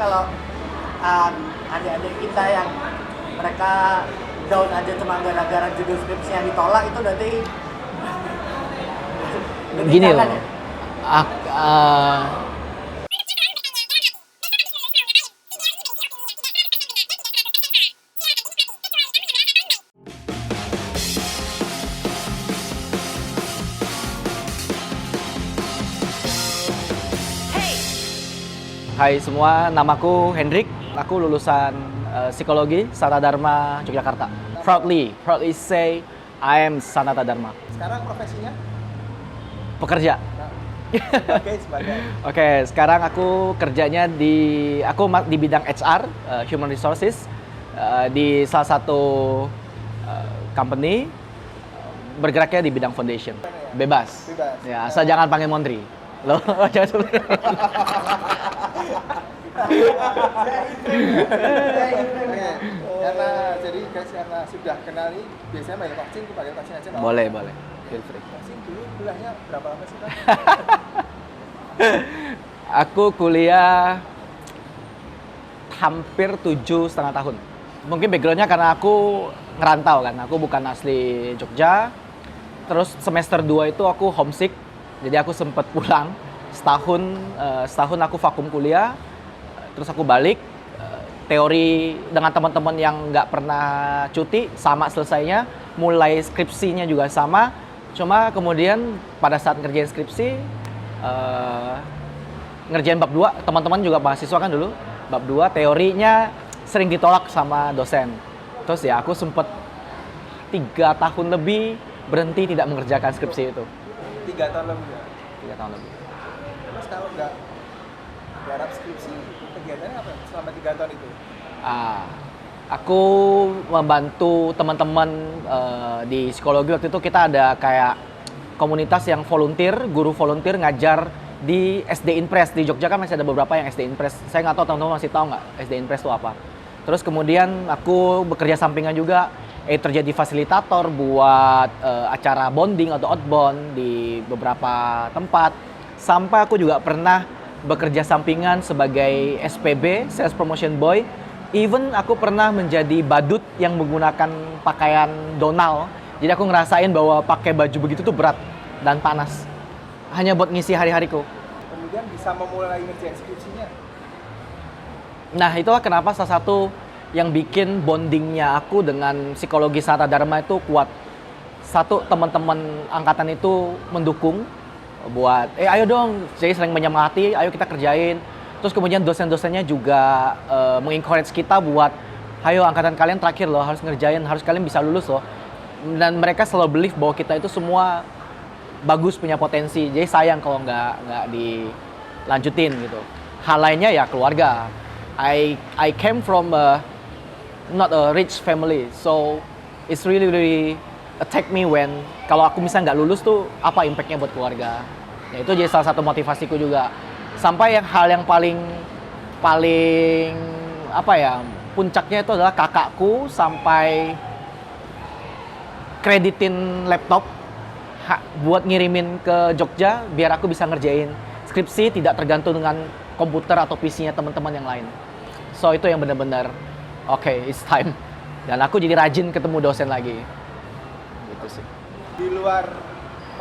kalau adik-adik kita yang mereka down aja cuma gara-gara judul skripsi yang ditolak itu berarti gini jangan loh. ya? Hai semua, namaku Hendrik. Aku lulusan psikologi Sanata Dharma Yogyakarta. Proudly say I am Sanata Dharma. Sekarang profesinya? Pekerja. Sebagai. Oke, sekarang aku kerjanya di bidang HR, Human Resources, di salah satu company, bergeraknya di bidang foundation. Bebas. Ya, asal jangan panggil Mondri. Loh, jangan sulit. Karena jadi guys, karena sudah kenali, biasanya panggil vaksin aja. Boleh. Feel free. Vaksin dulu kuliahnya berapa lama sih, Pak? Aku kuliah hampir 7,5 tahun. Mungkin backgroundnya karena aku ngerantau kan, aku bukan asli Jogja. Terus semester 2 itu aku homesick, jadi aku sempat pulang setahun aku vakum kuliah. Terus aku balik, teori dengan teman-teman yang nggak pernah cuti, sama selesainya, mulai skripsinya juga sama. Cuma kemudian pada saat ngerjain skripsi, ngerjain bab 2, teman-teman juga mahasiswa kan dulu, bab 2 teorinya sering ditolak sama dosen. Terus ya aku sempet 3 tahun lebih berhenti tidak mengerjakan skripsi itu. 3 tahun lebih ya? 3 tahun lebih. Terus kalau nggak garap skripsi, kegiatannya apa selama 3 tahun itu? Aku membantu teman-teman di psikologi. Waktu itu kita ada kayak komunitas yang volunteer, guru volunteer ngajar di SD Inpress. Di Jogja kan masih ada beberapa yang SD Inpress. Saya nggak tahu teman-teman masih tahu nggak SD Inpress itu apa. Terus kemudian aku bekerja sampingan juga, terjadi fasilitator buat acara bonding atau outbound di beberapa tempat. Sampai aku juga pernah bekerja sampingan sebagai SPB, Sales Promotion Boy. Even aku pernah menjadi badut yang menggunakan pakaian Donald. Jadi aku ngerasain bahwa pakai baju begitu tuh berat dan panas. Hanya buat ngisi hari-hariku. Kemudian bisa memulai ngerjain skripsinya? Nah, itulah kenapa salah satu yang bikin bondingnya aku dengan psikologi Sanata Dharma itu kuat. Satu, teman-teman angkatan itu mendukung buat, ayo dong, jadi sering menyemangati, ayo kita kerjain. Terus kemudian dosen-dosennya juga mengencourage kita buat, ayo angkatan kalian terakhir loh, harus ngerjain, harus kalian bisa lulus loh. Dan mereka selalu believe bahwa kita itu semua bagus, punya potensi. Jadi sayang kalau nggak dilanjutin gitu. Hal lainnya ya keluarga. I came from not a rich family, so it's really attack me when kalau aku misalnya nggak lulus tuh apa impactnya buat keluarga. Ya itu jadi salah satu motivasiku juga. Sampai hal yang paling apa ya, puncaknya itu adalah kakakku sampai kreditin laptop buat ngirimin ke Jogja biar aku bisa ngerjain skripsi tidak tergantung dengan komputer atau PC-nya teman-teman yang lain. So itu yang benar-benar okay, it's time. Dan aku jadi rajin ketemu dosen lagi. Gitu sih. Di luar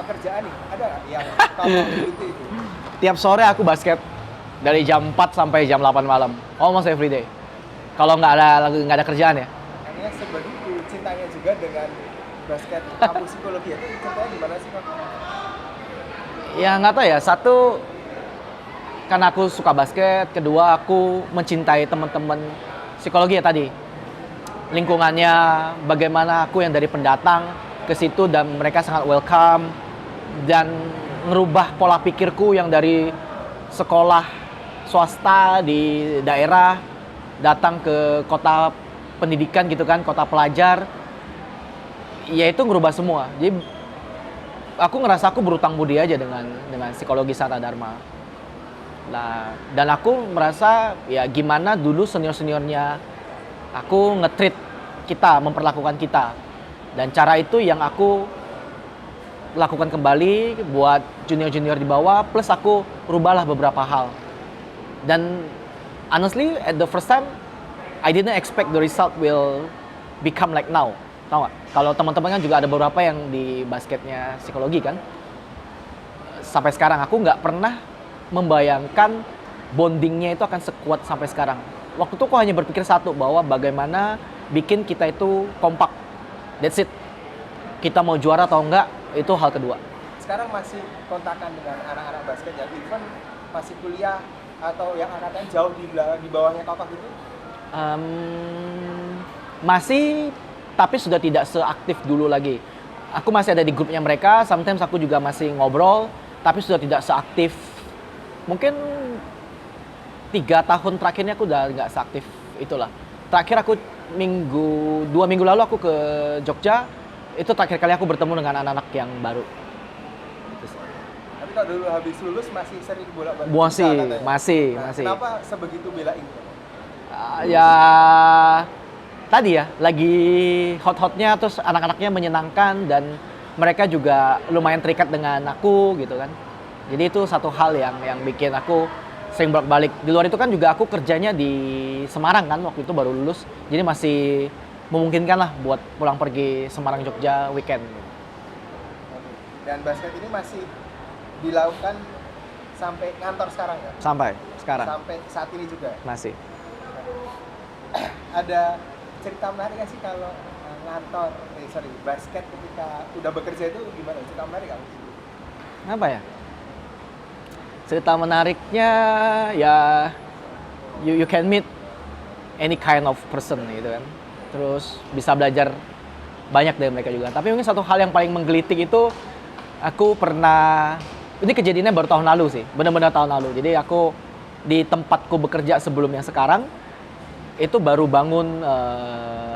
pekerjaan nih, ada nggak yang kamu ikuti itu? Tiap sore aku basket dari jam 4 sampai jam 8 malam. Almost every day. Kalau nggak ada kerjaan ya. Artinya sebegitu cintanya juga dengan basket kampus psikologi itu cintanya gimana sih, Pak? Ya nggak tahu ya. Satu, karena aku suka basket. Kedua, aku mencintai teman-teman psikologi ya tadi. Lingkungannya, bagaimana aku yang dari pendatang ke situ dan mereka sangat welcome dan ngerubah pola pikirku yang dari sekolah swasta di daerah datang ke kota pendidikan gitu kan, kota pelajar, ya itu ngerubah semua. Jadi aku ngerasa aku berutang budi aja dengan psikologi Sanata Dharma. Nah, dan aku merasa ya gimana dulu senior-seniornya aku nge-treat kita, memperlakukan kita. Dan cara itu yang aku lakukan kembali buat junior-junior di bawah, plus aku rubahlah beberapa hal. Dan honestly at the first time I didn't expect the result will become like now. Tahu nggak? Kalau teman-teman kan juga ada beberapa yang di basketnya psikologi kan. Sampai sekarang aku nggak pernah membayangkan bondingnya itu akan sekuat sampai sekarang. Waktu itu aku hanya berpikir satu, bahwa bagaimana bikin kita itu kompak. That's it. Kita mau juara atau enggak, itu hal kedua. Sekarang masih kontakan dengan anak-anak basket yang even masih kuliah atau yang angkatan jauh di bawahnya kakak gitu? Masih, tapi sudah tidak seaktif dulu lagi. Aku masih ada di grupnya mereka, sometimes aku juga masih ngobrol, tapi sudah tidak seaktif. Mungkin 3 tahun terakhirnya aku udah nggak seaktif itulah. Terakhir aku 2 minggu lalu aku ke Jogja, itu terakhir kali aku bertemu dengan anak-anak yang baru. Tapi kalau dulu habis lulus masih sering bolak-balik? Masih. Kenapa sebegitu bela ini? Ya tadi ya, lagi hot-hotnya, terus anak-anaknya menyenangkan dan mereka juga lumayan terikat dengan aku gitu kan. Jadi itu satu hal yang bikin aku sering bolak-balik. Di luar itu kan juga aku kerjanya di Semarang kan, waktu itu baru lulus. Jadi masih memungkinkan lah buat pulang pergi Semarang Jogja weekend. Dan basket ini masih dilakukan sampai kantor sekarang ya? Sampai sekarang. Sampai saat ini juga? Masih. Ada cerita menarik nggak sih kalau basket ketika udah bekerja itu gimana? Cerita menarik nggak? Apa ya? Cerita menariknya ya you can meet any kind of person gitu kan. Terus bisa belajar banyak dari mereka juga. Tapi mungkin satu hal yang paling menggelitik itu, aku pernah, ini kejadiannya baru tahun lalu sih, benar-benar tahun lalu. Jadi aku di tempatku bekerja sebelum yang sekarang itu baru bangun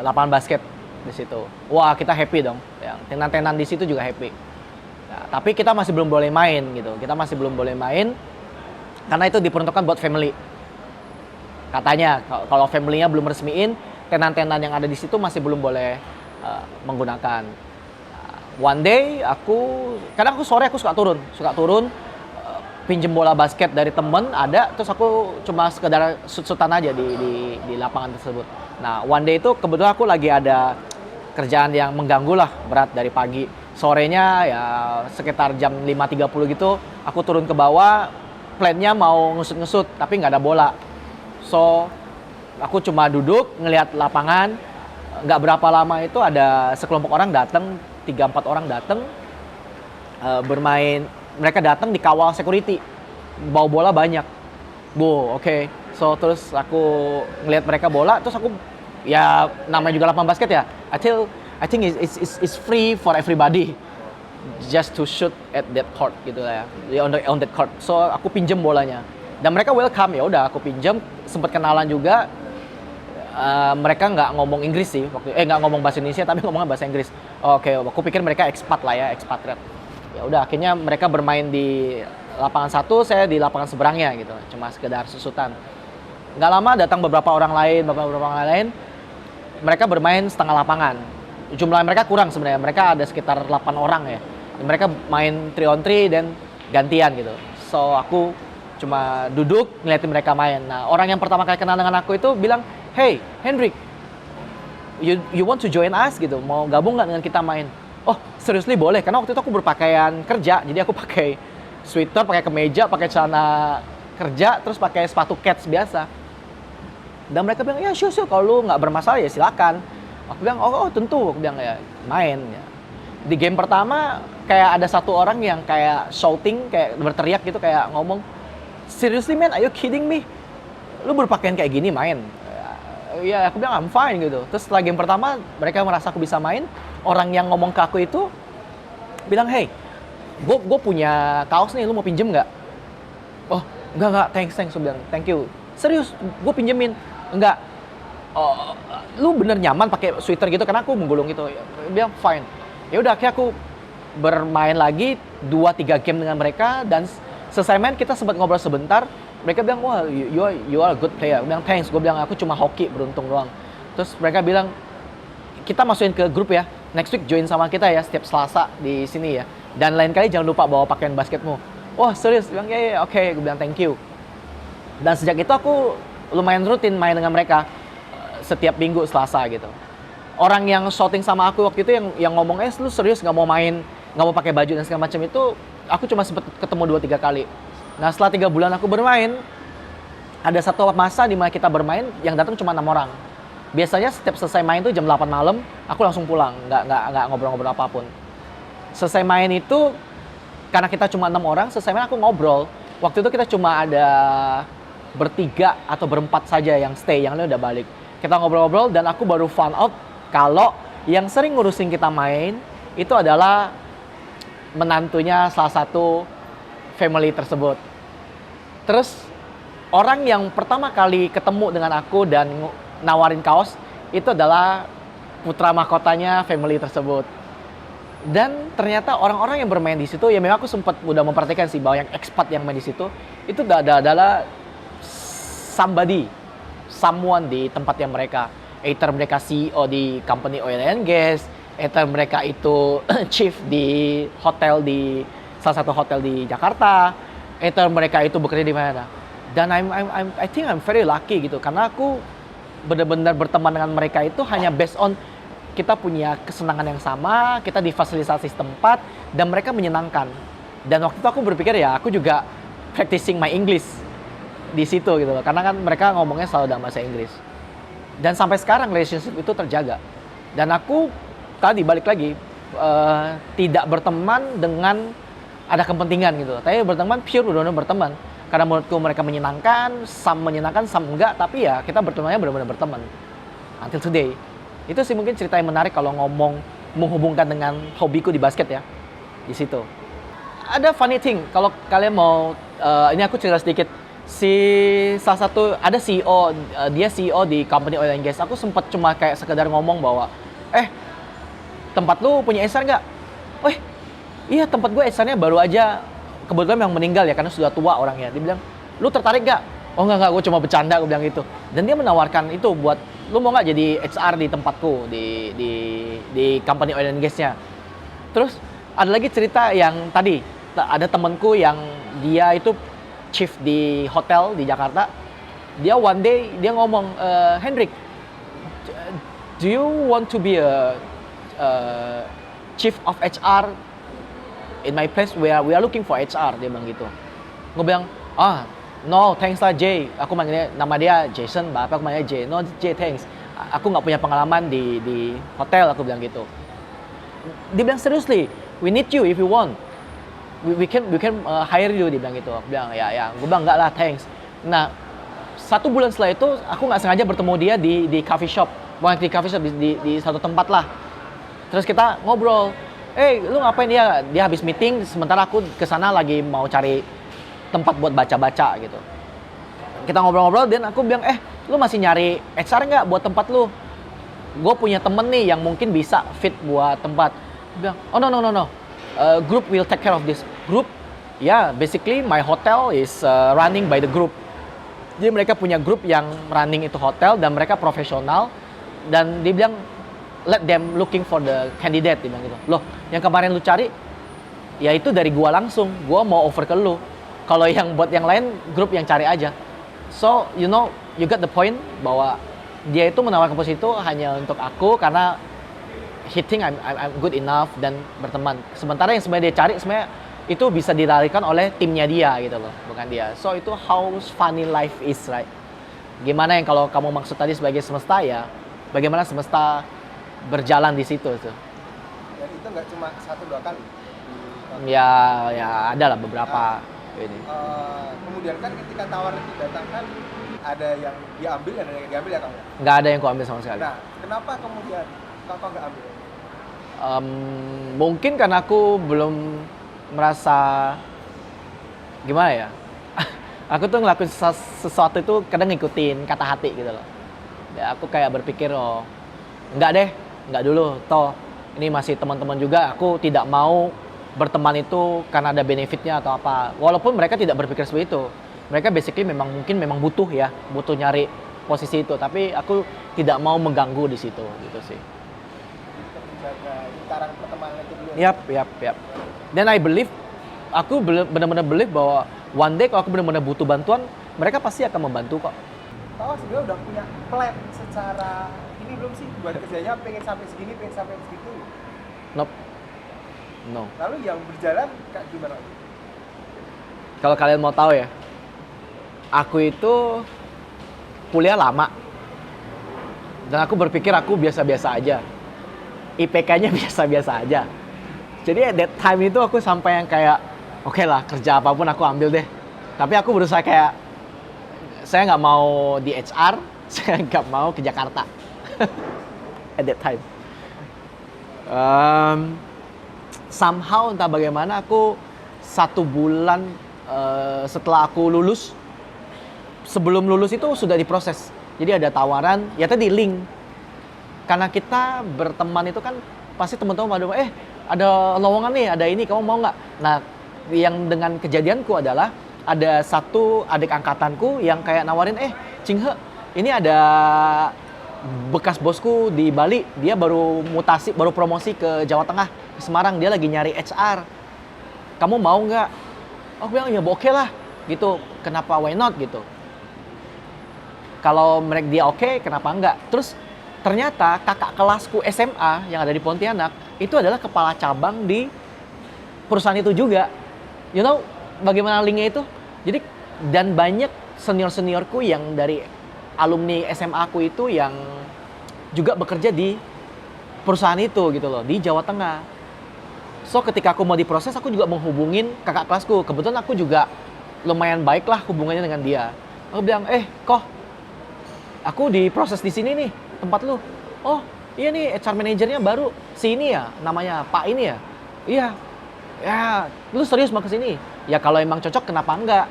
lapangan basket di situ. Wah, kita happy dong. Yang tenan-tenan di situ juga happy. Nah, tapi kita masih belum boleh main gitu. Kita masih belum boleh main karena itu diperuntukkan buat family. Katanya kalau family-nya belum resmiin, tenan-tenan yang ada di situ masih belum boleh menggunakan. One day kadang aku sore aku suka turun pinjem bola basket dari temen ada, terus aku cuma sekedar shoot-shootan aja di lapangan tersebut. Nah, one day itu kebetulan aku lagi ada kerjaan yang mengganggu lah, berat dari pagi. Sorenya ya sekitar jam 5.30 gitu, aku turun ke bawah, plan-nya mau ngesut-ngesut, tapi nggak ada bola. So, aku cuma duduk, ngelihat lapangan. Nggak berapa lama itu ada sekelompok orang datang, 3-4 orang datang, bermain. Mereka datang dikawal security, bawa bola banyak. Oke. So, terus aku ngelihat mereka bola, terus aku, ya namanya juga lapangan basket ya, I think it's free for everybody just to shoot at that court gitu lah ya, on that court. So aku pinjem bolanya dan mereka welcome, ya udah aku pinjem, sempat kenalan juga. Mereka nggak ngomong Inggris sih nggak ngomong bahasa Indonesia, tapi ngomongnya bahasa Inggris. Oke, aku pikir mereka expat lah ya, expatriate. Ya udah, akhirnya mereka bermain di lapangan satu, saya di lapangan seberangnya gitu, cuma sekedar susutan. Nggak lama datang beberapa orang lain, mereka bermain setengah lapangan. Jumlah mereka kurang sebenarnya, mereka ada sekitar 8 orang ya. Mereka main 3 on 3 dan gantian gitu. So aku cuma duduk ngeliatin mereka main. Nah, orang yang pertama kali kenal dengan aku itu bilang, "Hey, Hendrik, you want to join us gitu? Mau gabung nggak dengan kita main?" Oh, seriously boleh, karena waktu itu aku berpakaian kerja, jadi aku pakai sweater, pakai kemeja, pakai celana kerja, terus pakai sepatu Keds biasa. Dan mereka bilang, "Ya sure, kalau lu nggak bermasalah ya silakan." Aku bilang, oh tentu, aku bilang ya main. Ya. Di game pertama kayak ada satu orang yang kayak shouting, kayak berteriak gitu, kayak ngomong, "Seriously man, are you kidding me? Lu berpakaian kayak gini main?" Ya aku bilang I'm fine gitu. Terus setelah game pertama mereka merasa aku bisa main. Orang yang ngomong ke aku itu bilang, "Hey, gue punya kaos nih, lu mau pinjem nggak?" "Oh enggak, thanks, aku bilang thank you." "Serius, gue pinjemin." "Enggak." "Oh, lu bener nyaman pakai sweater gitu?" Karena aku menggulung gitu. Dia bilang fine. Ya udah, akhirnya aku bermain lagi 2-3 game dengan mereka, dan selesai main kita sempat ngobrol sebentar. Mereka bilang, "Wah, you are a good player." Aku bilang thanks. Gue bilang aku cuma hoki, beruntung doang. Terus mereka bilang, "Kita masukin ke grup ya. Next week join sama kita ya, setiap Selasa di sini ya. Dan lain kali jangan lupa bawa pakaian basketmu." "Wah, serius?" Bilang, "Ya, oke." Gue bilang thank you. Dan sejak itu aku lumayan rutin main dengan mereka setiap minggu Selasa gitu. Orang yang shouting sama aku waktu itu yang ngomong, lu serius nggak mau main, nggak mau pakai baju dan segala macam itu, aku cuma sempet ketemu 2-3 kali. Nah setelah 3 bulan aku bermain, ada satu masa di mana kita bermain yang datang cuma 6 orang. Biasanya setiap selesai main tuh jam 8 malam, aku langsung pulang, nggak ngobrol-ngobrol apapun. Selesai main itu, karena kita cuma 6 orang, selesai main aku ngobrol. Waktu itu kita cuma ada bertiga atau berempat saja yang stay, yang lain udah balik. Kita ngobrol-ngobrol dan aku baru found out kalau yang sering ngurusin kita main itu adalah menantunya salah satu family tersebut. Terus orang yang pertama kali ketemu dengan aku dan nawarin kaos itu adalah putra mahkotanya family tersebut. Dan ternyata orang-orang yang bermain di situ, ya memang aku sempat udah memperhatikan sih bahwa yang expat yang main di situ itu adalah someone di tempatnya mereka. Either mereka CEO di company oil and gas, either mereka itu chief di hotel di salah satu hotel di Jakarta, either mereka itu bekerja di mana. Dan I think I'm very lucky gitu karena aku benar-benar berteman dengan mereka itu hanya based on kita punya kesenangan yang sama, kita di fasilitasi tempat dan mereka menyenangkan. Dan waktu itu aku berpikir ya aku juga practicing my English di situ gitu loh. Karena kan mereka ngomongnya selalu dalam bahasa Inggris. Dan sampai sekarang relationship itu terjaga. Dan aku tadi balik lagi tidak berteman dengan ada kepentingan gitu. Tapi berteman pure benar-benar berteman. Karena menurutku mereka menyenangkan, some enggak, tapi ya kita bertemannya benar-benar berteman. Until today. Itu sih mungkin cerita yang menarik kalau ngomong menghubungkan dengan hobiku di basket ya. Di situ. Ada funny thing kalau kalian mau ini aku cerita sedikit. Si salah satu ada CEO, dia CEO di company oil and gas. Aku sempat cuma kayak sekedar ngomong bahwa tempat lu punya HR nggak? Iya tempat gue HR-nya baru aja kebetulan yang meninggal ya karena sudah tua orangnya. Dia bilang, lu tertarik nggak? Oh enggak, gue cuma bercanda, gue bilang gitu. Dan dia menawarkan itu buat, lu mau nggak jadi HR di tempatku di company oil and gas-nya. Terus ada lagi cerita yang tadi ada temanku yang dia itu chief di hotel di Jakarta. Dia one day dia ngomong, Hendrik, do you want to be a chief of HR in my place where we are looking for HR? Dia bilang gitu. Gue bilang, no thanks lah Jay. Aku manggilnya nama dia Jason, bapak aku manggilnya Jay. No Jay thanks. Aku nggak punya pengalaman di hotel, aku bilang gitu. Dia bilang seriously, we need you if you want. We can hire you, dia bilang gitu. Aku bilang ya. Gue bilang enggak lah, thanks. Nah, 1 bulan setelah itu aku nggak sengaja bertemu dia di coffee shop, bukan di coffee shop di satu tempat lah. Terus kita ngobrol. Lu ngapain? Dia habis meeting, sementara aku kesana lagi mau cari tempat buat baca-baca gitu. Kita ngobrol-ngobrol dan aku bilang, lu masih nyari HR nggak buat tempat lu? Gue punya temen nih yang mungkin bisa fit buat tempat. Dia bilang, oh no. Group will take care of this. Group, basically my hotel is running by the group. Jadi mereka punya grup yang running itu hotel dan mereka profesional. Dan dia bilang, let them looking for the candidate, dia bilang gitu. Loh, yang kemarin lu cari, ya itu dari gua langsung. Gua mau over ke lu. Kalau yang buat yang lain, grup yang cari aja. So, you got the point bahwa dia itu menawarkan posisi itu hanya untuk aku karena he think I'm good enough dan berteman. Sementara yang sebenarnya dia cari sebenarnya itu bisa dilarikan oleh timnya dia gitu loh, bukan dia. So itu how funny life is, right? Gimana yang kalau kamu maksud tadi sebagai semesta ya, bagaimana semesta berjalan di situ tuh. Dan itu nggak cuma 1-2 kali. Ya ada lah beberapa ini. Kemudian kan ketika tawaran didatangkan ada yang diambil dan ada yang diambil ya kamu? Nggak ada yang ku ambil sama sekali. Nah, kenapa kemudian kau nggak ambil? Mungkin karena aku belum merasa gimana ya. Aku tuh ngelakuin sesuatu itu kadang ngikutin kata hati gitu loh. Ya aku kayak berpikir enggak dulu. Toh ini masih teman-teman juga. Aku tidak mau berteman itu karena ada benefitnya atau apa. Walaupun mereka tidak berpikir seperti itu. Mereka basically memang butuh nyari posisi itu. Tapi aku tidak mau mengganggu di situ gitu sih. Menjaga lingkaran pertemanan itu dulu. Yap. Dan aku benar-benar believe bahwa one day kalau aku benar-benar butuh bantuan, mereka pasti akan membantu kok. Toh sebenarnya udah punya plan secara ini belum sih buat kerjanya pengen sampai segini, pengen sampai segitu. Nope. No. Lalu yang berjalan kayak gimana? Kalau kalian mau tahu ya, aku itu kuliah lama. Dan aku berpikir aku biasa-biasa aja. IPK-nya biasa-biasa aja. Jadi at that time itu aku sampai yang kayak, oke lah kerja apapun aku ambil deh. Tapi aku berusaha kayak, saya nggak mau di HR, saya nggak mau ke Jakarta. At that time. Somehow entah bagaimana aku 1 bulan setelah aku lulus, sebelum lulus itu sudah diproses. Jadi ada tawaran, ya tadi link. Karena kita berteman itu kan pasti teman-teman pada ada lowongan nih, ada ini, kamu mau nggak? Nah, yang dengan kejadianku adalah ada satu adik angkatanku yang kayak nawarin, Cinghe, ini ada bekas bosku di Bali, dia baru mutasi, baru promosi ke Jawa Tengah, ke Semarang, dia lagi nyari HR. Kamu mau nggak? Aku bilang, ya oke lah, gitu. Kenapa, why not, gitu. Kalau mereka dia oke, kenapa enggak? Terus ternyata kakak kelasku SMA yang ada di Pontianak, itu adalah kepala cabang di perusahaan itu juga. You know, bagaimana linknya itu? Jadi, dan banyak senior-seniorku yang dari alumni SMA aku itu yang juga bekerja di perusahaan itu gitu loh, di Jawa Tengah. So ketika aku mau diproses, aku juga menghubungin kakak kelasku. Kebetulan aku juga lumayan baik lah hubungannya dengan dia. Aku bilang, Koh, aku diproses di sini nih, tempat lu. Oh iya nih, HR manajernya baru si ini ya, namanya Pak ini ya. Iya, ya lu serius mau kesini? Ya kalau emang cocok kenapa enggak?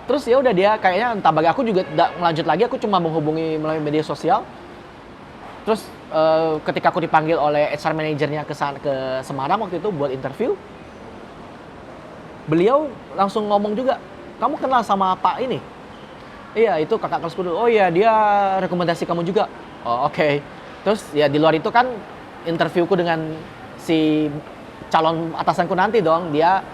Terus ya udah dia kayaknya entah bagi aku juga enggak melanjut lagi, aku cuma menghubungi melalui media sosial. Terus ketika aku dipanggil oleh HR manajernya ke Semarang waktu itu buat interview, beliau langsung ngomong juga, kamu kenal sama Pak ini? Iya, itu kakak kelasku dulu. Oh iya, dia rekomendasi kamu juga. Oh oke. Terus ya di luar itu kan interviewku dengan si calon atasanku nanti dong, dia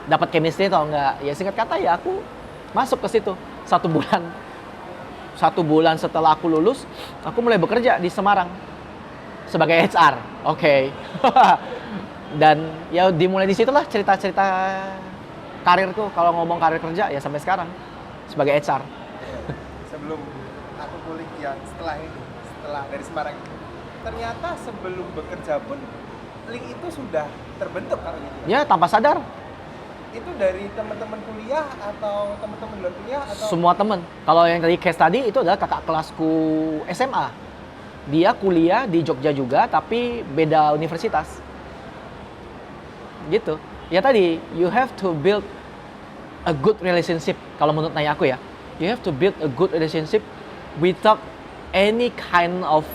dapat chemistry atau enggak. Ya singkat kata ya aku masuk ke situ 1 bulan. 1 bulan setelah aku lulus, aku mulai bekerja di Semarang sebagai HR. Oke. Dan ya dimulai di situlah cerita-cerita karirku. Kalau ngomong karir kerja ya sampai sekarang sebagai HR. Sebelum aku kulik yang setelah dari Semarang itu, ternyata sebelum bekerja pun link itu sudah terbentuk kalau gitu. Ya tanpa sadar. Itu dari teman-teman kuliah atau teman-teman luar kuliah atau Semua teman. Kalau yang tadi case tadi itu adalah kakak kelasku SMA. Dia kuliah di Jogja juga tapi beda universitas. Gitu. Ya tadi you have to build a good relationship kalau menurut nanya aku ya. You have to build a good relationship without any kind of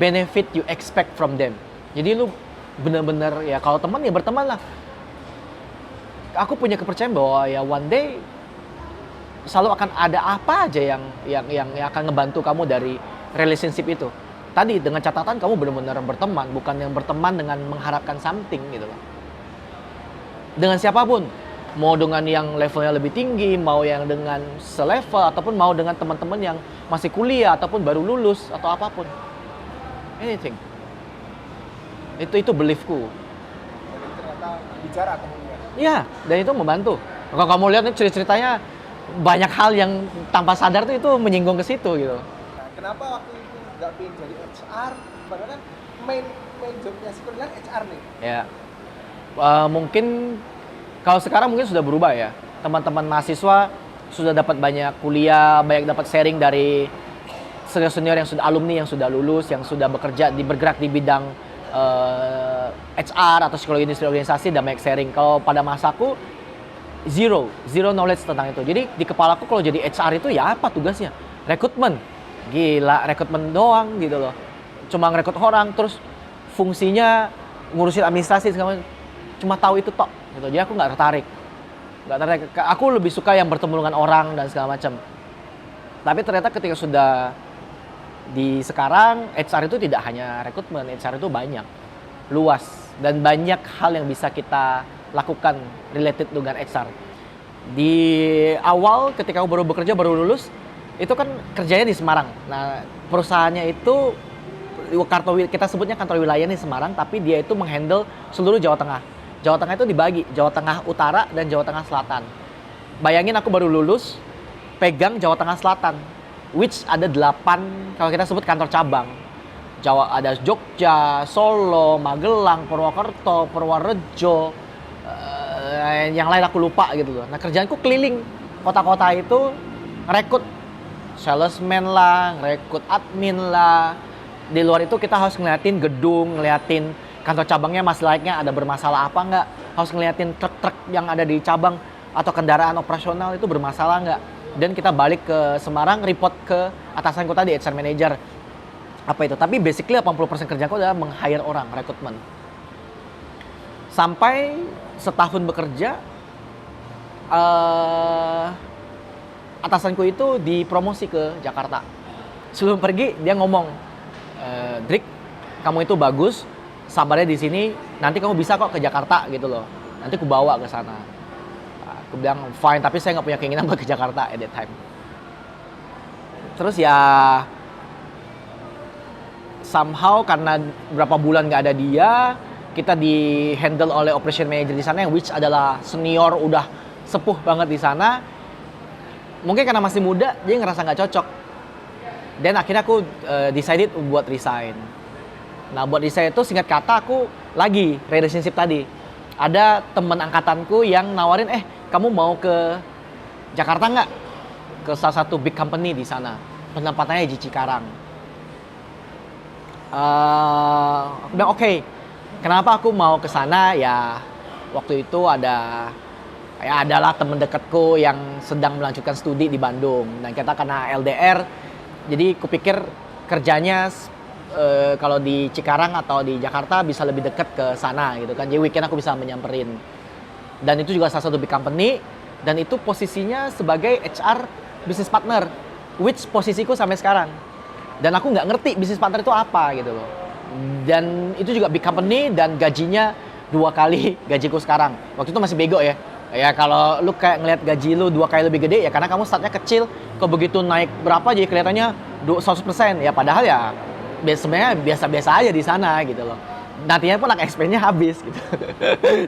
benefit you expect from them. Jadi lu bener-bener ya kalau teman ya berteman lah. Aku punya kepercayaan bahwa ya one day selalu akan ada apa aja yang akan ngebantu kamu dari relationship itu. Tadi dengan catatan kamu benar-benar berteman, bukan yang berteman dengan mengharapkan something gitu loh. Dengan siapapun, mau dengan yang levelnya lebih tinggi, mau yang dengan selevel ataupun mau dengan teman-teman yang masih kuliah ataupun baru lulus atau apapun. Anything. Itu beliefku. jadi ternyata bicara kemudian. Iya, dan itu membantu. Kalau kamu lihat nih ceritanya banyak hal yang tanpa sadar tuh itu menyinggung ke situ gitu. Nah, kenapa waktu itu nggak pengen jadi HR? Padahal kan main jobnya si kan HR nih. Ya, mungkin kalau sekarang mungkin sudah berubah ya. Teman-teman mahasiswa sudah dapat banyak kuliah, banyak dapat sharing dari senior-senior yang sudah alumni, yang sudah lulus, yang sudah bergerak di bidang HR atau psikologi industri organisasi dan banyak sharing. Kalau pada masaku zero knowledge tentang itu. Jadi di kepalaku kalau jadi HR itu ya apa tugasnya? Rekrutmen. Gila, rekrutmen doang gitu loh. Cuma ngerekrut orang, terus fungsinya ngurusin administrasi segala macam. Cuma tahu itu tok gitu. Jadi aku nggak tertarik. Aku lebih suka yang bertemu dengan orang dan segala macam. Tapi ternyata ketika sudah di sekarang HR itu tidak hanya rekrutmen, HR itu banyak, luas dan banyak hal yang bisa kita lakukan related dengan HR. Di awal ketika aku baru bekerja, baru lulus, itu kan kerjanya di Semarang. Nah, perusahaannya itu kita sebutnya kantor wilayahnya di Semarang, tapi dia itu menghandle seluruh Jawa Tengah. Jawa Tengah itu dibagi, Jawa Tengah Utara dan Jawa Tengah Selatan. Bayangin aku baru lulus, pegang Jawa Tengah Selatan, which ada 8, kalau kita sebut kantor cabang. Jawa ada Jogja, Solo, Magelang, Purwokerto, Purworejo, yang lain aku lupa gitu loh. Nah kerjaanku keliling kota-kota itu, ngerekrut salesman lah, ngerekrut admin lah. Di luar itu kita harus ngeliatin gedung, ngeliatin kantor cabangnya masih layaknya ada bermasalah apa nggak. Harus ngeliatin truk-truk yang ada di cabang atau kendaraan operasional itu bermasalah nggak. Dan kita balik ke Semarang, report ke atasanku tadi, HR manager. Apa itu? Tapi basically 80% kerjaku adalah meng-hire orang, rekrutmen. Sampai setahun bekerja, atasanku itu dipromosi ke Jakarta. Sebelum pergi dia ngomong, Drik, kamu itu bagus, sabarnya di sini, nanti kamu bisa kok ke Jakarta gitu loh. Nanti aku bawa ke sana. Aku bilang fine, tapi saya nggak punya keinginan buat ke Jakarta at that time. Terus ya somehow karena berapa bulan nggak ada dia, kita di handle oleh operation manager di sana yang which adalah senior, udah sepuh banget di sana. Mungkin karena masih muda, dia ngerasa nggak cocok. Dan akhirnya aku decided buat resign. Nah buat resign itu singkat kata aku lagi relationship tadi. Ada teman angkatanku yang nawarin, kamu mau ke Jakarta nggak? Ke salah satu big company di sana. Penempatannya di Cikarang. Aku bilang oke. Kenapa aku mau ke sana? Ya waktu itu adalah teman dekatku yang sedang melanjutkan studi di Bandung. Dan kita karena LDR, jadi kupikir kerjanya kalau di Cikarang atau di Jakarta bisa lebih dekat ke sana gitu kan. Jadi weekend aku bisa menyamperin. Dan itu juga salah satu big company. Dan itu posisinya sebagai HR business partner, which posisiku sampai sekarang. Dan aku nggak ngerti business partner itu apa gitu loh. Dan itu juga big company dan gajinya 2 kali gajiku sekarang. Waktu itu masih bego ya. Ya kalau lu kayak ngelihat gaji lu 2 kali lebih gede ya karena kamu startnya kecil. Kok begitu naik berapa jadi kelihatannya 100%. Ya padahal ya sebenarnya biasa-biasa aja di sana gitu loh. Nantinya pun anak expense-nya habis gitu.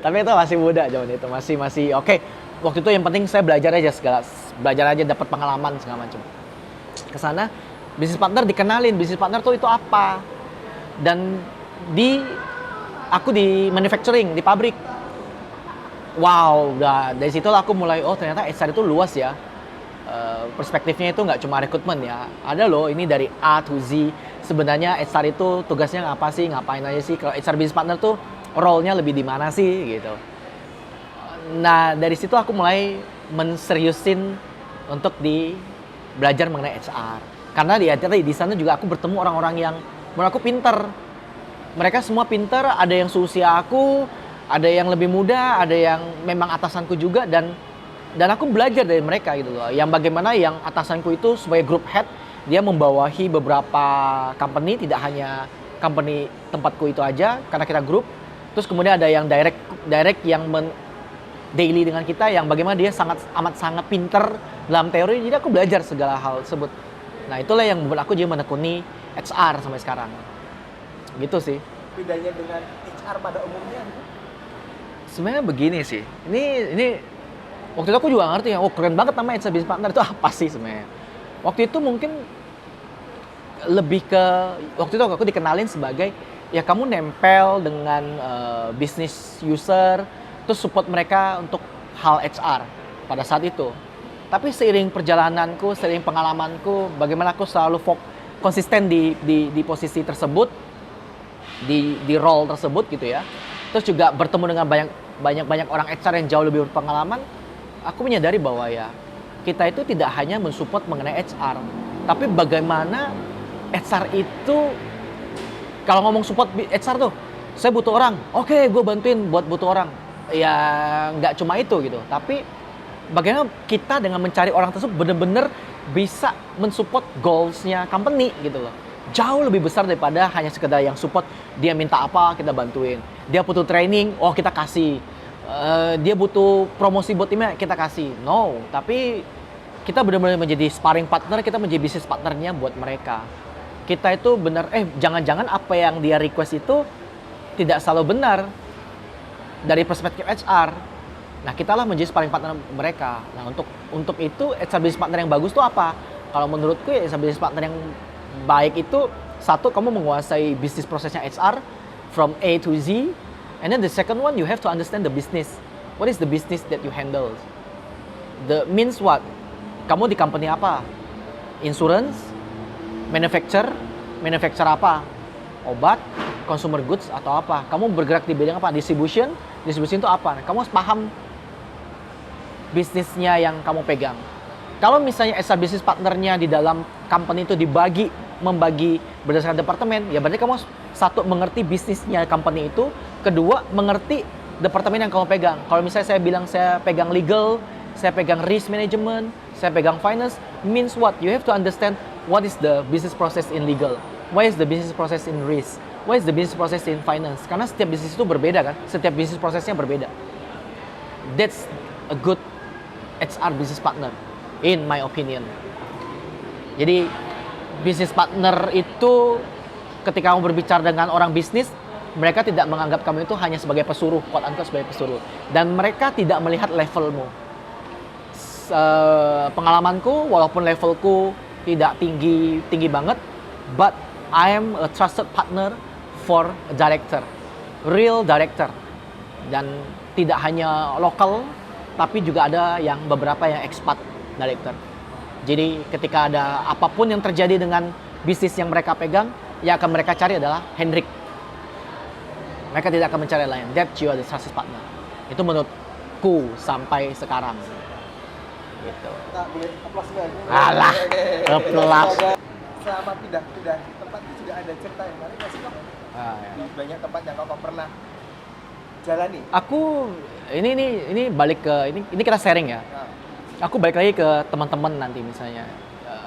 Tapi itu masih muda zaman itu, masih oke. Waktu itu yang penting saya belajar aja dapat pengalaman segala macam. Kesana bisnis partner dikenalin, bisnis partner tuh itu apa. Dan aku di manufacturing, di pabrik. Wow, dari situ aku mulai, ternyata HR itu luas ya. Perspektifnya itu nggak cuma rekrutmen ya. Ada loh ini dari A to Z. Sebenarnya HR itu tugasnya apa sih, ngapain aja sih. Kalau HR business partner tuh role-nya lebih di mana sih gitu. Nah dari situ aku mulai menseriusin untuk belajar mengenai HR. Karena di sana juga aku bertemu orang-orang yang menurut aku pinter. Mereka semua pinter, ada yang seusia aku, ada yang lebih muda, ada yang memang atasanku juga, dan aku belajar dari mereka gitu loh. Yang bagaimana yang atasanku itu sebagai group head, dia membawahi beberapa company, tidak hanya company tempatku itu aja karena kita grup. Terus kemudian ada yang direct yang daily dengan kita, yang bagaimana dia sangat pinter dalam teori. Jadi aku belajar segala hal tersebut. Nah itulah yang membuat aku jadi menekuni HR sampai sekarang. Gitu sih. Bedanya dengan HR pada umumnya? Sebenarnya begini sih. Ini waktu itu aku juga ngerti ya. Keren banget nama HR business partner itu apa sih sebenarnya. Waktu itu mungkin lebih ke waktu itu aku dikenalin sebagai ya kamu nempel dengan business user, terus support mereka untuk hal HR pada saat itu. Tapi seiring perjalananku, seiring pengalamanku, bagaimana aku selalu konsisten di posisi tersebut, di role tersebut gitu ya. Terus juga bertemu dengan banyak orang HR yang jauh lebih berpengalaman, aku menyadari bahwa ya kita itu tidak hanya mensupport mengenai HR, tapi bagaimana HR itu, kalau ngomong support HR tuh, saya butuh orang, oke, gue bantuin buat butuh orang. Ya nggak cuma itu gitu, tapi bagaimana kita dengan mencari orang tersebut benar-benar bisa mensupport goals-nya company gitu loh. Jauh lebih besar daripada hanya sekedar yang support, dia minta apa kita bantuin, dia butuh training, kita kasih, dia butuh promosi buat timnya kita kasih. No, tapi kita benar-benar menjadi sparring partner, kita menjadi bisnis partnernya buat mereka. Kita itu benar, jangan-jangan apa yang dia request itu tidak selalu benar dari perspektif HR. Nah, kita lah menjadi sparring partner mereka. Nah, untuk itu HR business partner yang bagus itu apa? Kalau menurutku ya HR business partner yang baik itu, satu, kamu menguasai bisnis prosesnya HR from A to Z, and then the second one, you have to understand the business. What is the business that you handle? The means what? Kamu di company apa? Insurance, manufacture apa? Obat, consumer goods atau apa? Kamu bergerak di bidang apa? Distribution itu apa? Kamu harus paham bisnisnya yang kamu pegang. Kalau misalnya HR business partnernya di dalam company itu membagi berdasarkan departemen, ya berarti kamu satu, mengerti bisnisnya company itu, kedua, mengerti departemen yang kamu pegang. Kalau misalnya saya bilang saya pegang legal, saya pegang risk management, saya pegang finance, means what? You have to understand what is the business process in legal, what is the business process in risk, what is the business process in finance. Karena setiap bisnis itu berbeda kan, setiap bisnis prosesnya berbeda. That's a good HR business partner, in my opinion. Jadi business partner itu ketika kamu berbicara dengan orang bisnis, mereka tidak menganggap kamu itu hanya sebagai pesuruh, quote unquote sebagai pesuruh, dan mereka tidak melihat levelmu. Pengalamanku, walaupun levelku tidak tinggi banget, but I am a trusted partner for a director, real director, dan tidak hanya lokal, tapi juga ada yang beberapa yang expat director. Jadi ketika ada apapun yang terjadi dengan bisnis yang mereka pegang, yang akan mereka cari adalah Hendrik. Mereka tidak akan mencari lain. That you are the trusted partner. Itu menurutku sampai sekarang. Gitu. Tak boleh aplaus lagi. Alah, aplaus. Selama pindah tempat itu sudah ada cerita yang menarik nggak sih Kak? Di banyak tempat yang Kakak pernah jalani. Aku ini balik ke ini kita sharing ya. Aku balik lagi ke teman-teman nanti misalnya.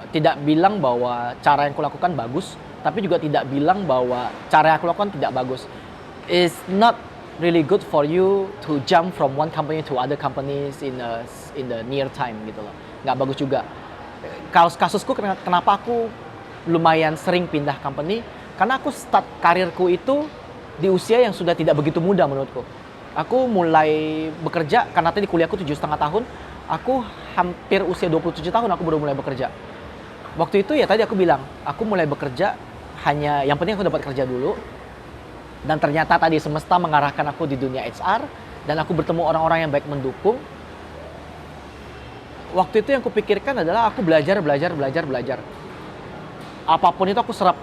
Tidak bilang bahwa cara yang aku lakukan bagus, tapi juga tidak bilang bahwa cara yang aku lakukan tidak bagus. It's not really good for you to jump from one company to other companies in the near time gitu loh. Nggak bagus juga. Kasusku kenapa aku lumayan sering pindah company, karena aku start karirku itu di usia yang sudah tidak begitu muda menurutku. Aku mulai bekerja, karena tadi kuliahku 7,5 tahun, aku hampir usia 27 tahun aku baru mulai bekerja. Waktu itu ya tadi aku bilang, aku mulai bekerja hanya, yang penting aku dapat kerja dulu. Dan ternyata tadi semesta mengarahkan aku di dunia HR, dan aku bertemu orang-orang yang baik mendukung. Waktu itu yang kupikirkan adalah aku belajar. Apapun itu aku serap.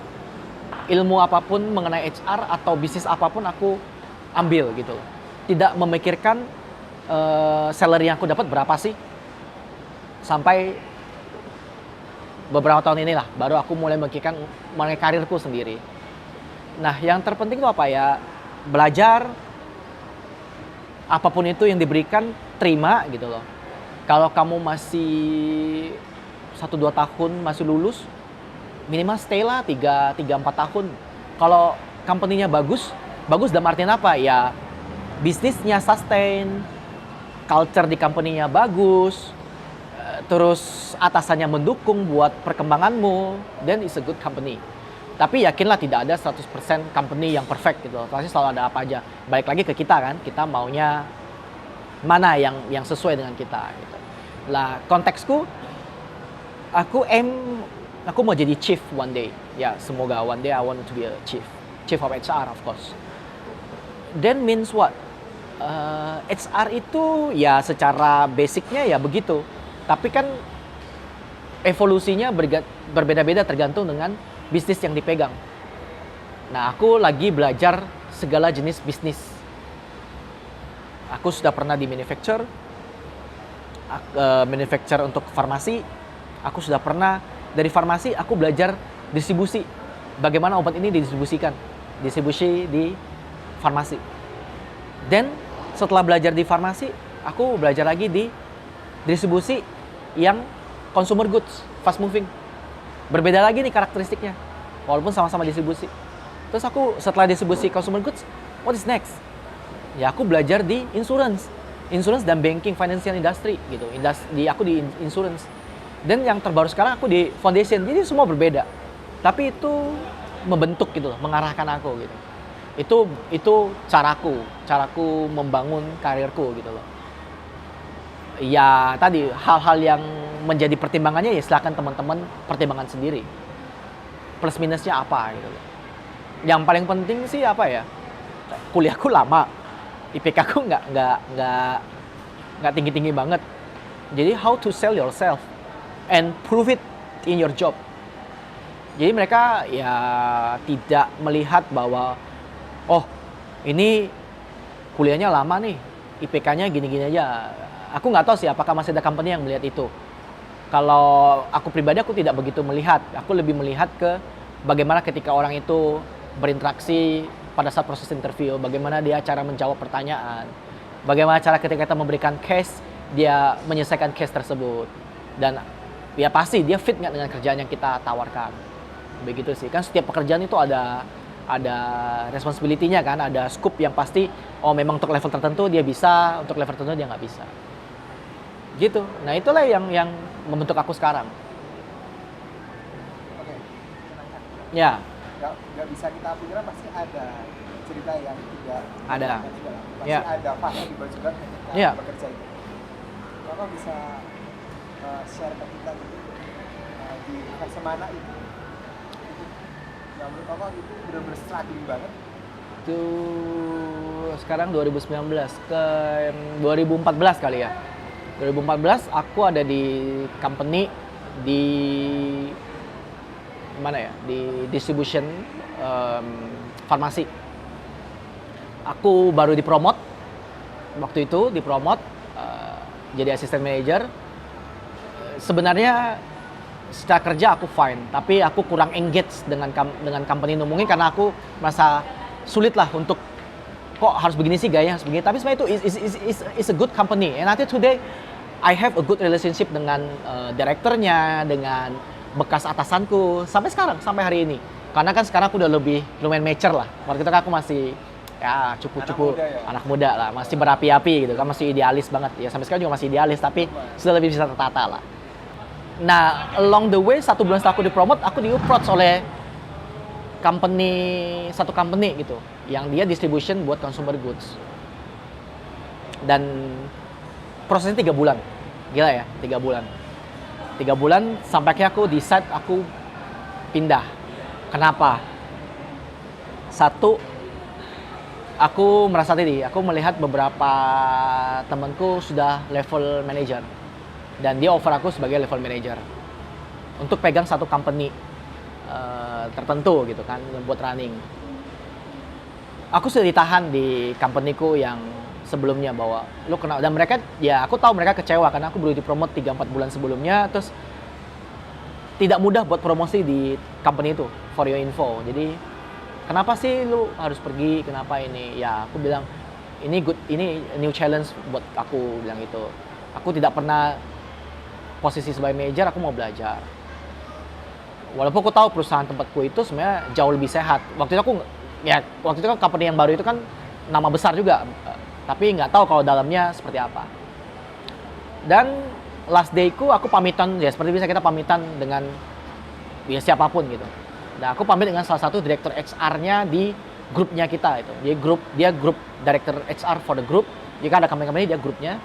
Ilmu apapun mengenai HR atau bisnis apapun aku ambil gitu. Tidak memikirkan salary yang aku dapat berapa sih. Sampai beberapa tahun inilah baru aku mulai memikirkan mengenai karirku sendiri. Nah, yang terpenting itu apa ya? Belajar, apapun itu yang diberikan, terima gitu loh. Kalau kamu masih 1-2 tahun masih lulus, minimal stay lah 3-4 tahun. Kalau company-nya bagus dalam artian apa? Ya bisnisnya sustain, culture di company-nya bagus, terus atasannya mendukung buat perkembanganmu, then it's a good company. Tapi yakinlah tidak ada 100% company yang perfect gitu. Pasti selalu ada apa aja. Balik lagi ke kita kan, kita maunya mana yang sesuai dengan kita gitu. Lah, konteksku aku mau jadi chief one day. Ya, semoga one day I want to be a chief of HR of course. Then means what? HR itu ya secara basicnya ya begitu. Tapi kan evolusinya berbeda-beda tergantung dengan bisnis yang dipegang. Nah, aku lagi belajar segala jenis bisnis. Aku sudah pernah di manufacture untuk farmasi. Aku sudah pernah dari farmasi, aku belajar distribusi. Bagaimana obat ini didistribusikan. Distribusi di farmasi. Dan setelah belajar di farmasi, aku belajar lagi di distribusi yang consumer goods, fast moving. Berbeda lagi nih karakteristiknya, walaupun sama-sama distribusi. Terus aku setelah distribusi consumer goods, what is next? Ya aku belajar di insurance dan banking, financial industry gitu. Aku di insurance. Dan yang terbaru sekarang aku di foundation, jadi semua berbeda. Tapi itu membentuk gitu loh, mengarahkan aku gitu. Itu caraku membangun karirku gitu loh. Ya tadi hal-hal yang menjadi pertimbangannya ya silakan teman-teman pertimbangkan sendiri. Plus minusnya apa gitu loh. Yang paling penting sih apa ya? Kuliahku lama, IPK ku nggak tinggi-tinggi banget. Jadi how to sell yourself and prove it in your job. Jadi mereka ya tidak melihat bahwa oh ini kuliahnya lama nih, IPK-nya gini-gini aja. Aku nggak tahu sih apakah masih ada company yang melihat itu. Kalau aku pribadi aku tidak begitu melihat. Aku lebih melihat ke bagaimana ketika orang itu berinteraksi pada saat proses interview, bagaimana dia cara menjawab pertanyaan, bagaimana cara ketika kita memberikan case, dia menyelesaikan case tersebut. Dan ya pasti dia fit nggak dengan kerjaan yang kita tawarkan. Begitu sih, kan setiap pekerjaan itu ada responsibility-nya kan, ada scope yang pasti, oh memang untuk level tertentu dia bisa, untuk level tertentu dia nggak bisa. Gitu, nah itulah yang membentuk aku sekarang. Oke, menyenangkan. Ya, Nggak bisa kita pikirkan pasti ada cerita yang tidak Ada. pasti Ya. ada fase di bawah juga ketika Ya. bekerja itu. Kakak bisa share ke kita gitu, di fase mana itu yang menurut kakak itu benar-benar struggling banget. itu sekarang 2019 ke 2014 kali ya. 2014 aku ada di company di mana ya, di distribution farmasi. Aku baru dipromot waktu itu, jadi asisten manager. Sebenarnya secara kerja aku fine, tapi aku kurang engage dengan company ini, mungkin karena aku merasa sulit lah untuk kok harus begini sih gaya, harus begini. Tapi sebenarnya itu is a good company. And until today I have a good relationship dengan direkturnya, dengan bekas atasanku sampai sekarang, sampai hari ini. Karena kan sekarang aku udah lumayan mature lah. Waktu itu kan aku masih ya cupu-cupu anak muda lah, masih berapi-api gitu kan, masih idealis banget. Ya sampai sekarang juga masih idealis, tapi sudah lebih bisa tertata lah. Nah, along the way 1 bulan setelah aku dipromot, aku di-approach oleh satu company gitu, yang dia distribution buat consumer goods. Dan prosesnya 3 bulan. Gila ya, 3 bulan. 3 bulan sampai akhirnya aku decide aku pindah. Kenapa? Satu, aku merasa aku melihat beberapa temanku sudah level manager. Dan dia offer aku sebagai level manager untuk pegang satu company tertentu gitu kan, buat running. Aku sudah ditahan di companyku yang sebelumnya bahwa lu kena, dan mereka ya aku tahu mereka kecewa karena aku baru dipromot 3-4 bulan sebelumnya, terus tidak mudah buat promosi di company itu, for your info. Jadi kenapa sih lu harus pergi, kenapa ini? Ya aku bilang ini new challenge buat aku, bilang itu. Aku tidak pernah posisi sebagai manajer, aku mau belajar. Walaupun aku tahu perusahaan tempatku itu sebenarnya jauh lebih sehat. Waktu itu kan company yang baru itu kan nama besar juga, tapi nggak tahu kalau dalamnya seperti apa. Dan last day-ku aku pamitan, ya seperti biasa kita pamitan dengan ya siapapun gitu. Nah aku pamit dengan salah satu direktur HR-nya di grupnya kita itu. Dia grup director HR for the group. Jika ada company-company dia grupnya.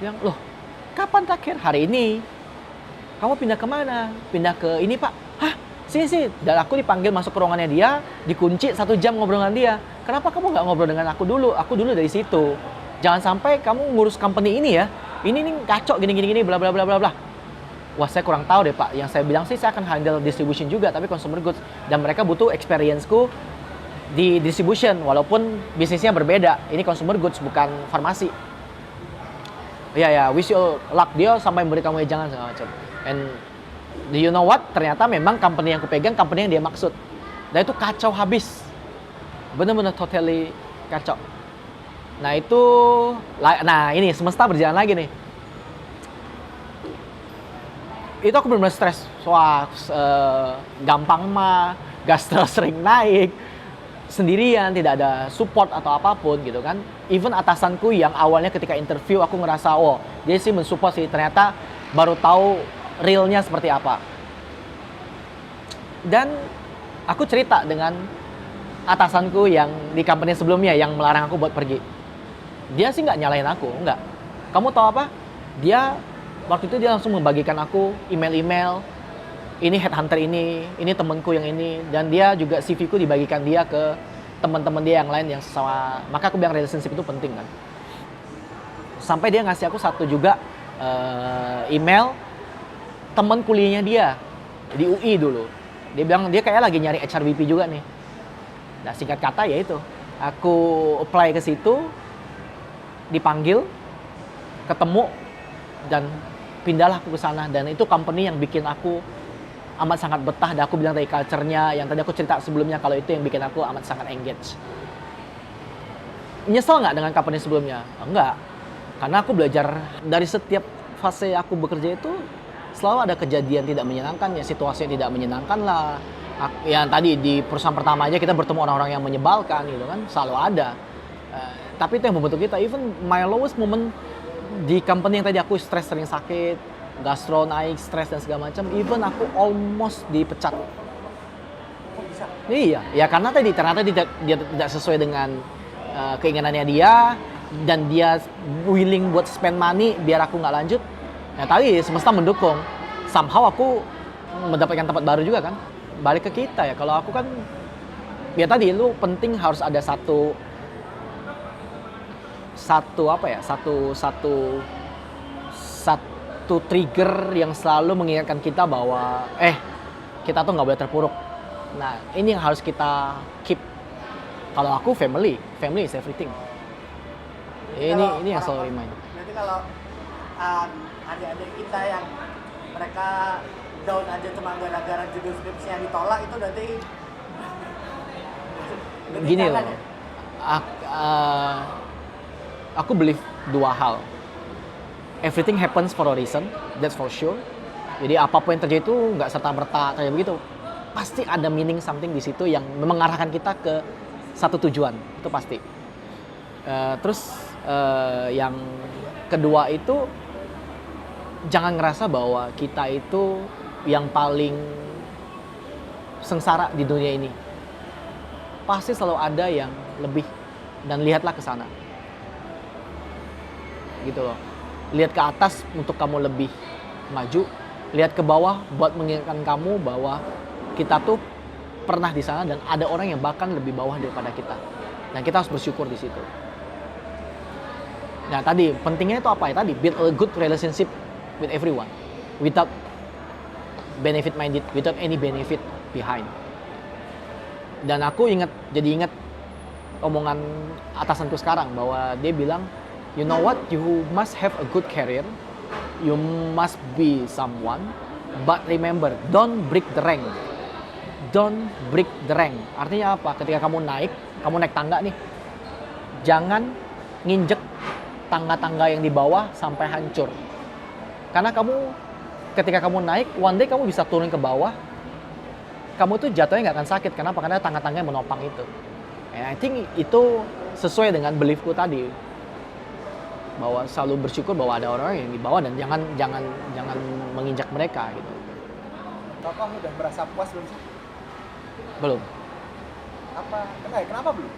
Yang loh, kapan terakhir? Hari ini. Kamu pindah kemana? Pindah ke ini pak. Hah? Sini. Dan aku dipanggil masuk ke ruangannya dia, dikunci 1 jam ngobrol dengan dia. Kenapa kamu nggak ngobrol dengan aku dulu? Aku dulu dari situ. Jangan sampai kamu ngurus company ini ya. Ini nih kacau gini bla bla bla bla bla. Wah saya kurang tahu deh pak. Yang saya bilang sih saya akan handle distribution juga, tapi consumer goods. Dan mereka butuh experience-ku di distribution, walaupun bisnisnya berbeda. Ini consumer goods bukan farmasi. Ya, wish you luck. Dia sampai memberi kamu jangan segala macam. And do you know what? Ternyata memang company yang kupegang, company yang dia maksud. Dan itu kacau habis. Bener-bener totally kacau. Nah itu, ini semesta berjalan lagi nih. Itu aku bener-bener stres. Wah, gampang mah, gastro sering naik. Sendirian, tidak ada support atau apapun gitu kan. Even atasanku yang awalnya ketika interview aku ngerasa, oh dia sih mensupport sih. Ternyata baru tahu realnya seperti apa. Dan aku cerita dengan atasanku yang di company sebelumnya yang melarang aku buat pergi. Dia sih nggak nyalahin aku, nggak. Kamu tahu apa? Dia waktu itu dia langsung membagikan aku email-email. Ini headhunter ini temanku yang ini, dan dia juga CV-ku dibagikan dia ke teman-teman dia yang lain yang sama. Maka aku bilang relationship itu penting kan. Sampai dia ngasih aku satu juga email teman kuliahnya dia di UI dulu. Dia bilang dia kayak lagi nyari HRBP juga nih. Nah singkat kata ya itu, aku apply ke situ, dipanggil, ketemu, dan pindahlah aku ke sana. Dan itu company yang bikin aku amat sangat betah. Dan aku bilang tadi culture-nya, yang tadi aku cerita sebelumnya, kalau itu yang bikin aku amat sangat engage. Nyesel nggak dengan company sebelumnya? Enggak. Karena aku belajar dari setiap fase aku bekerja itu, selalu ada kejadian tidak menyenangkan, ya situasi yang tidak menyenangkan lah. Yang tadi di perusahaan pertama aja kita bertemu orang-orang yang menyebalkan gitu kan, selalu ada. Tapi itu yang membentuk kita. Even my lowest moment di company yang tadi aku stres, sering sakit, gastro naik, stres dan segala macam, even aku almost dipecat. Kok bisa? Iya, ya karena tadi ternyata dia tidak sesuai dengan keinginannya dia, dan dia willing buat spend money biar aku nggak lanjut. Ya tadi semesta mendukung. Somehow aku mendapatkan tempat baru juga kan. Balik ke kita ya. Kalau aku kan ya tadi lu penting harus ada satu trigger yang selalu mengingatkan kita bahwa kita tuh nggak boleh terpuruk. Nah ini yang harus kita keep. Kalau aku family is everything. Ini yang selalu remind. Berarti kalau adik-adik kita yang mereka down aja cuma gara-gara judul skripsi yang ditolak, itu berarti Gini loh, jangan ya? aku believe dua hal. Everything happens for a reason, that's for sure. Jadi apapun yang terjadi itu nggak serta-merta kayak begitu. Pasti ada meaning something di situ yang mengarahkan kita ke satu tujuan, itu pasti. Terus yang kedua itu, jangan ngerasa bahwa kita itu yang paling sengsara di dunia ini. Pasti selalu ada yang lebih, dan lihatlah ke sana. Gitu loh. Lihat ke atas untuk kamu lebih maju, lihat ke bawah buat mengingatkan kamu bahwa kita tuh pernah di sana dan ada orang yang bahkan lebih bawah daripada kita. Dan kita harus bersyukur di situ. Nah, tadi pentingnya itu apa ya? Tadi build a good relationship with everyone without benefit minded, without any benefit behind. Dan aku jadi ingat omongan atasanku sekarang bahwa dia bilang, you know what, you must have a good career, you must be someone, but remember, don't break the rank. Don't break the rank. Artinya apa? Ketika kamu naik tangga nih, jangan nginjek tangga-tangga yang di bawah sampai hancur. Karena ketika kamu naik, one day kamu bisa turun ke bawah, kamu tuh jatuhnya nggak akan sakit. Kenapa? Karena tangga-tangga yang menopang itu. And I think itu sesuai dengan beliefku tadi, bahwa selalu bersyukur bahwa ada orang yang di bawah dan jangan menginjak mereka gitu. Kakak udah merasa puas belum sih? Belum. Kenapa belum?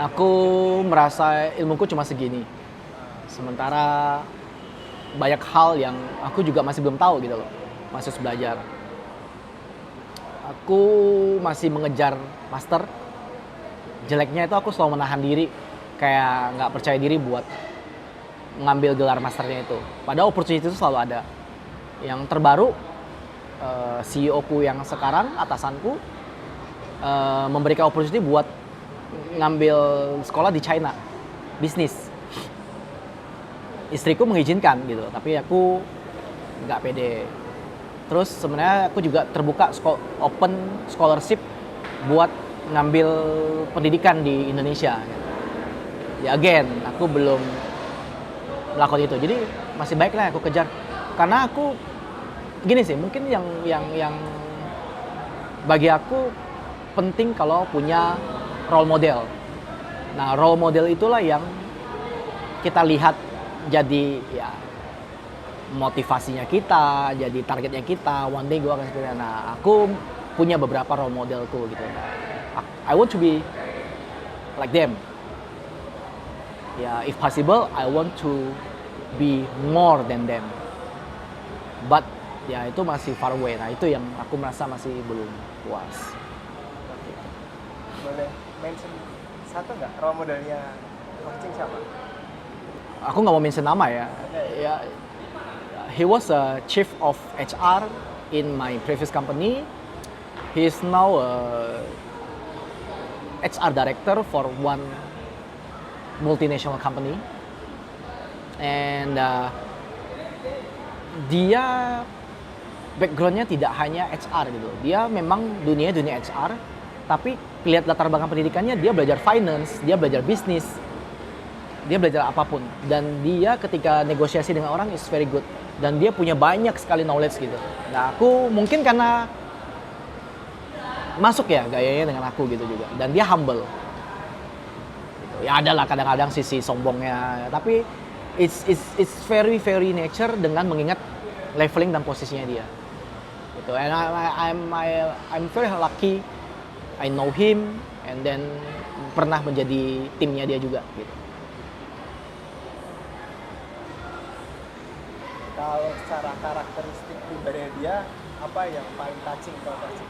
Aku merasa ilmuku cuma segini. Sementara banyak hal yang aku juga masih belum tahu gitu loh. Masih harus belajar. Aku masih mengejar master. Jeleknya itu aku selalu menahan diri, kayak nggak percaya diri buat ngambil gelar masternya itu. Padahal opportunity itu selalu ada. Yang terbaru, CEO-ku yang sekarang, atasanku, memberikan opportunity buat ngambil sekolah di China, bisnis. Istriku mengizinkan gitu, tapi aku nggak pede. Terus sebenarnya aku juga terbuka open scholarship buat ngambil pendidikan di Indonesia. Ya again, aku belum melakukan itu. Jadi masih baik lah aku kejar. Karena aku gini sih, mungkin yang bagi aku penting kalau punya role model. Nah, role model itulah yang kita lihat jadi ya motivasinya kita, jadi targetnya kita. One day gue akan seperti itu. Nah, aku punya beberapa role modelku gitu. I want to be like them. Ya, if possible, I want to be more than them. But ya itu masih far away. Nah, itu yang aku merasa masih belum puas. Boleh mention satu nggak role modelnya Coach Ching siapa? Aku nggak mau mention nama ya. Ya, he was a chief of HR in my previous company. He is now a HR director for one multinational company. And dia backgroundnya tidak hanya HR gitu. Dia memang dunia HR, tapi lihat latar belakang pendidikannya, dia belajar finance, dia belajar bisnis, dia belajar apapun. Dan dia ketika negosiasi dengan orang is very good. Dan dia punya banyak sekali knowledge gitu. Nah, aku mungkin karena masuk ya gayanya dengan aku gitu juga. Dan dia humble. Gitu. Ya ada lah kadang-kadang sisi sombongnya, tapi it's very nature dengan mengingat leveling dan posisinya dia. Gitu. And I'm very lucky I know him and then pernah menjadi timnya dia juga gitu. Kalau secara karakteristik pribadi dia, apa yang paling touching kalau touching?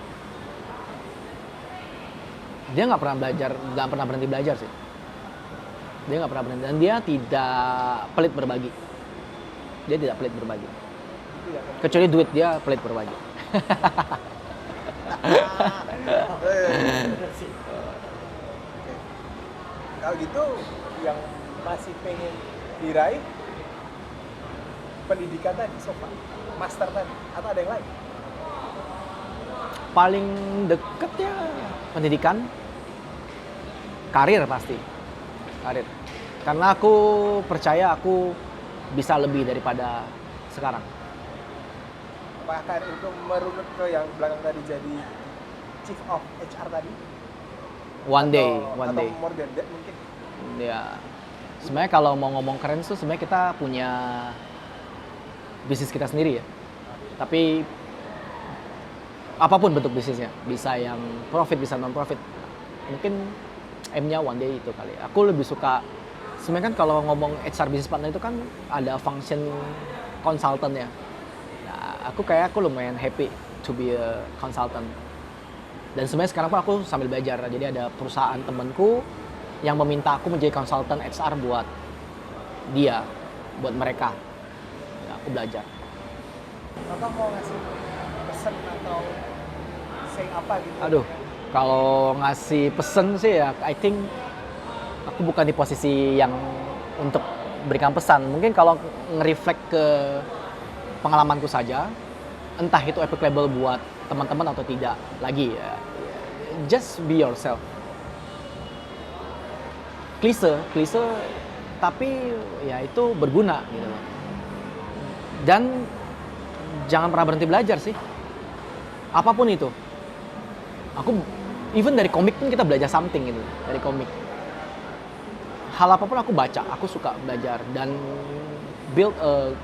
Dia nggak pernah berhenti belajar sih. Dia nggak pernah berhenti dan dia tidak pelit berbagi. Dia tidak pelit berbagi. Itu ya, Coach? Kecuali duit dia pelit berbagi. Oke. Kalau gitu, yang masih pengen diraih pendidikan tadi, sofa, master tadi, atau ada yang lain? Paling deket ya pendidikan, karir pasti, karir. Karena aku percaya aku bisa lebih daripada sekarang. Apakah karir itu merunut ke yang belakang tadi jadi chief of HR tadi? One day. Atau more than that mungkin? Ya, sebenarnya kalau mau ngomong keren tuh sebenarnya kita punya bisnis kita sendiri ya. Tapi apapun bentuk bisnisnya, bisa yang profit, bisa non profit. Mungkin M-nya one day itu kali. Aku lebih suka sebenarnya kan kalau ngomong HR business partner itu kan ada function consultant ya. Nah, aku lumayan happy to be a consultant. Dan sebenarnya sekarang pun aku sambil belajar. Jadi ada perusahaan temanku yang meminta aku menjadi konsultan HR buat dia, buat mereka. Ya, aku belajar. Atau mau ngasih pesan atau say apa gitu? Aduh, kalau ngasih pesen sih ya, I think aku bukan di posisi yang untuk berikan pesan. Mungkin kalau nge-reflect ke pengalamanku saja, entah itu applicable buat teman-teman atau tidak lagi ya. Just be yourself. Klise, tapi ya itu berguna gitu loh. Dan jangan pernah berhenti belajar sih. Apapun itu. Aku even dari komik pun kita belajar something gitu dari komik. Hal apapun aku baca, aku suka belajar dan build a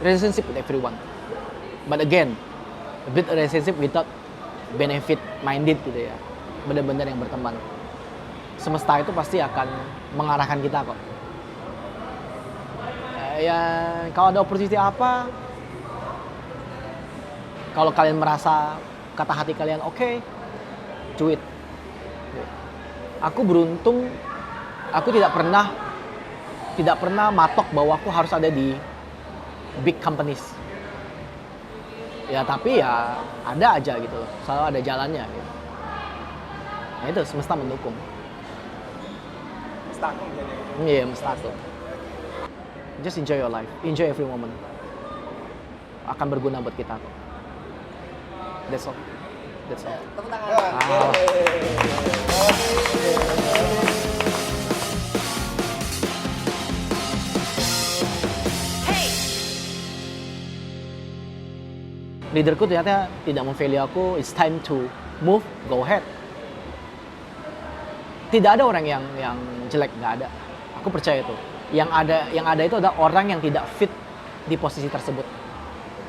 relationship with everyone. But again, build a relationship without benefit minded gitu ya. Benar-benar yang berteman. Semesta itu pasti akan mengarahkan kita kok. Ya kalau ada opportunity apa, kalau kalian merasa kata hati kalian oke, do it. Aku beruntung, aku tidak pernah matok bahwa aku harus ada di big companies. Ya tapi ya ada aja gitu, selalu ada jalannya. Gitu. Nah itu semesta mendukung. Staking jadi. Iya, mustahil. Just enjoy your life, enjoy every moment. Akan berguna buat kita kok. That's all. Tepuk tangan. Wow. Leaderku ternyata tidak memvalue aku. It's time to move, go ahead. Tidak ada orang yang jelek, nggak ada. Aku percaya itu. Yang ada itu adalah orang yang tidak fit di posisi tersebut.